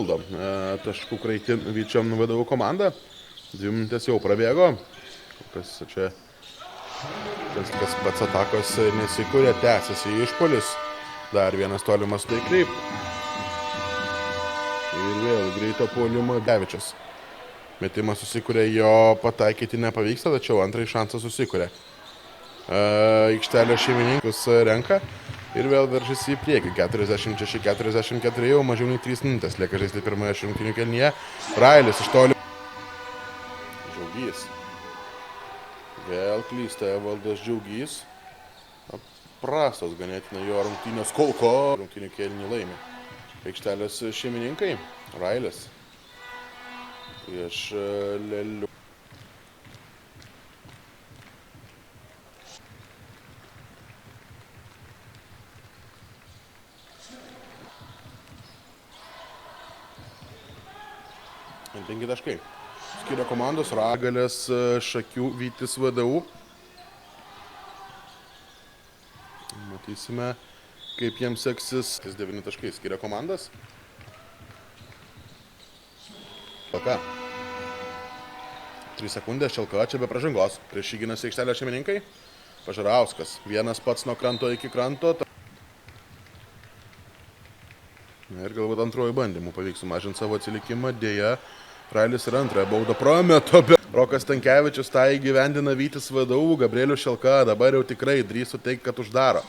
papildo taškų Kraitinavičiam VDU komanda. 2 minutės jau prabėgo. Kas čia kas pats atakos nesikūrė, tęsiasi išpuolis. Dar vienas tolimas taikliai. Ir vėl greito puolimo Devičius. Metimas susikūrė, jo pataikyti nepavyksta, tačiau antrąjį šansą susikūrė. Aikštelio šeimininkus renka ir vėl veržasi į priekį. 46-44, jau mažiau nei 3 minutės. Lieka žaisti pirmoje rungtynių kėlinyje. Railis iš toli. Džiaugys. Vėl klysta Evaldas Džiaugys. Prastos ganėtinai jo rungtynės kolko. Rungtynių kėlinį laimi. Aikštelės šeimininkai. Railis. Prieš Leliu. Ir 5 taškai. Skiria komandos Ragalės, Šakių, Vytis, VDU. Matysime, kaip jiems seksis. 9 taškai skiria komandas. Šalka. 3 sekundės, Šalka čia be pražangos. Prieš jį ginasi aikštelė šeimininkai. Pažarauskas. Vienas pats nuo kranto iki kranto. Ir galbūt antroji bandymų pavyks sumažinti savo atsilikimą. Deja, Railis ir antrąją baudą prometo. Rokas Stankevičius tą įgyvendina Vytis VDU. Gabrielius Šalka dabar jau tikrai drįstų teikti, kad uždaro.